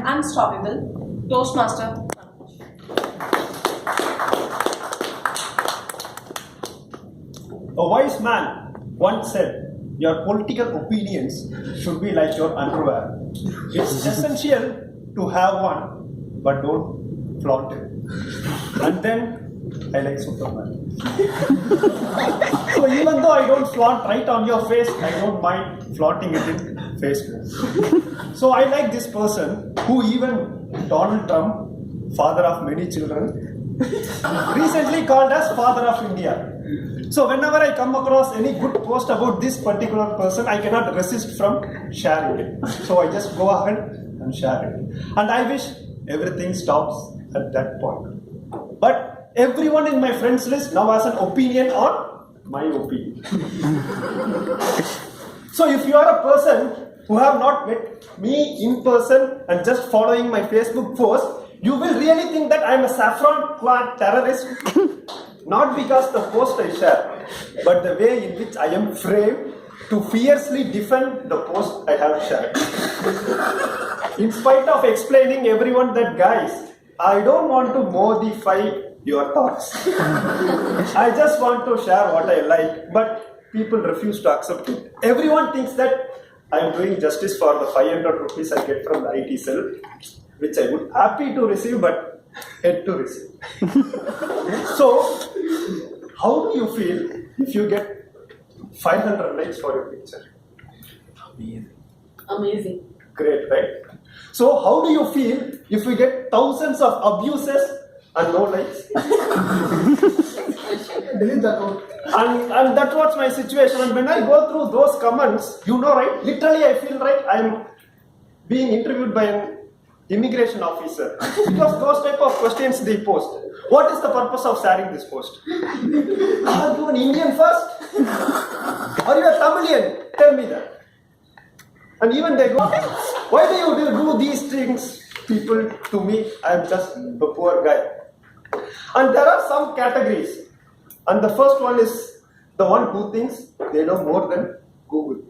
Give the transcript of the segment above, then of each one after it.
unstoppable Toastmaster. A wise man once said, your political opinions should be like your underwear. It's essential to have one, but don't flaunt it. And then I like Superman. So even though I don't flaunt right on your face, I don't mind flaunting it in Facebook. So I like this person who even Donald Trump, father of many children, recently called as father of India. So whenever I come across any good post about this particular person, I cannot resist from sharing it. So I just go ahead and share it. And I wish everything stops at that point. But everyone in my friends list now has an opinion on my opinion. So if you are a person who have not met me in person and just following my Facebook post, you will really think that I am a saffron clad terrorist. Not because the post I share, but the way in which I am framed to fiercely defend the post I have shared. In spite of explaining everyone that, guys, I don't want to modify your thoughts. I just want to share what I like, but people refuse to accept it. Everyone thinks that I am doing justice for the 500 rupees I get from the IT cell, which I would happy to receive, but yet to receive. So, how do you feel if you get 500 likes for your picture? Amazing. Great, right? So, how do you feel if you get thousands of abuses and no likes? Delete the account. And that's what's my situation. And when I go through those comments, you know, right? Literally, I feel like I'm being interviewed by an immigration officer, because those type of questions they post. What is the purpose of sharing this post? Are you an Indian first? Are you a Tamilian? Tell me that. And even they go, why do you do these things, people, to me? I am just a poor guy. And there are some categories. And the first one is the one who thinks they know more than Google.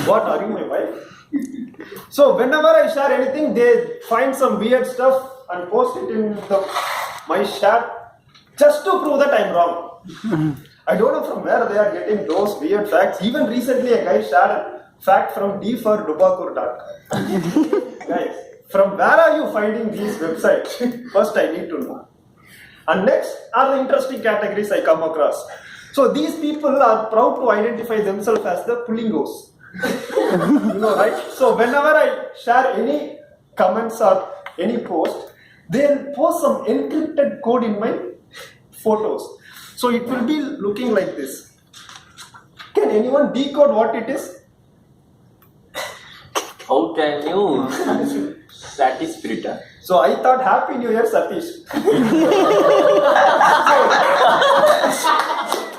What, are you my wife? So whenever I share anything, they find some weird stuff and post it in my share just to prove that I'm wrong. I don't know from where they are getting those weird facts. Even recently a guy shared a fact from d4dubakur.com. Guys, from where are you finding these websites? First I need to know. And next are the interesting categories I come across. So these people are proud to identify themselves as the Pulingos. You know, right? So whenever I share any comments or any post, they'll post some encrypted code in my photos. So it will be looking like this. Can anyone decode what it is? How can you satisfy spirit? So I thought Happy New Year, Satish.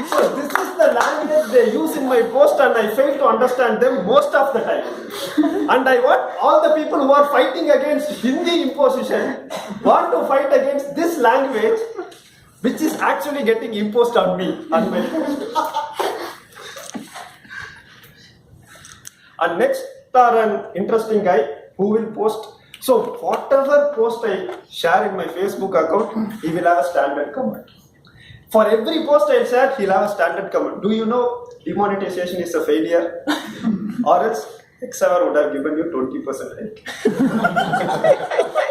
So this is the language they use in my post, and I fail to understand them most of the time. And I want all the people who are fighting against Hindi imposition want to fight against this language, which is actually getting imposed on me and my post. And next are an interesting guy who will post. So whatever post I share in my Facebook account, he will have a standard comment. For every post I share, he'll have a standard comment. Do you know demonetization is a failure? Or else XR would have given you 20% hike.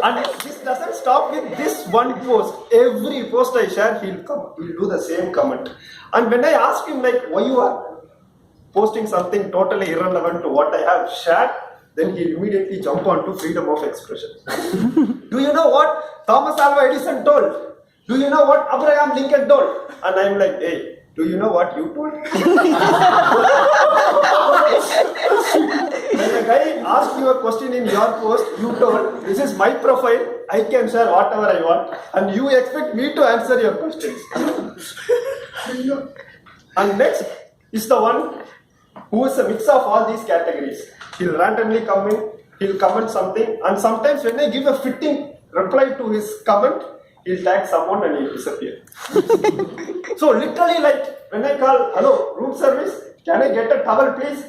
And this doesn't stop with this one post. Every post I share, he'll do the same comment. And when I ask him like, why you are posting something totally irrelevant to what I have shared, then he'll immediately jump onto freedom of expression. Do you know what Thomas Alva Edison told? Do you know what Abraham Lincoln told? And I'm like, hey, do you know what you told? When a guy asked you a question in your post, you told, this is my profile, I can share whatever I want, and you expect me to answer your questions. And next is the one who is a mix of all these categories. He'll randomly come in, he'll comment something, and sometimes when I give a fitting reply to his comment, he'll tag someone and he'll disappear. So literally, like when I call, hello, room service, can I get a towel please?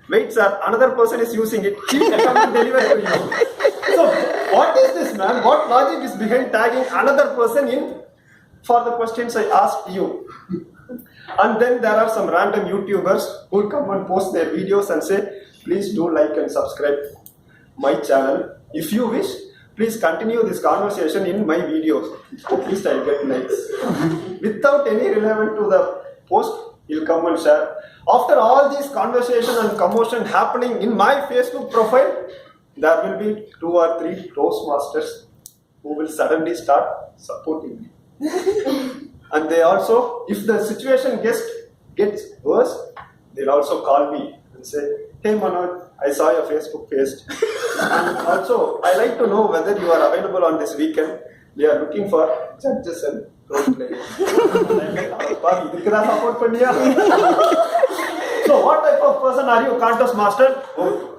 Wait sir, another person is using it. He will come and deliver to you. So man. What logic is behind tagging another person in for the questions I asked you? And then there are some random YouTubers who come and post their videos and say, please do like and subscribe my channel. If you wish, please continue this conversation in my videos. At least I'll get likes. Without any relevant to the post, he'll come and share. After all this conversation and commotion happening in my Facebook profile, there will be 2 or 3 Toastmasters who will suddenly start supporting me. And they also, if the situation gets worse, they'll also call me and say, hey Manoj, I saw your Facebook post. And also, I like to know whether you are available on this weekend. We are looking for judges and role players. So what type of person are you, contest master? Oh,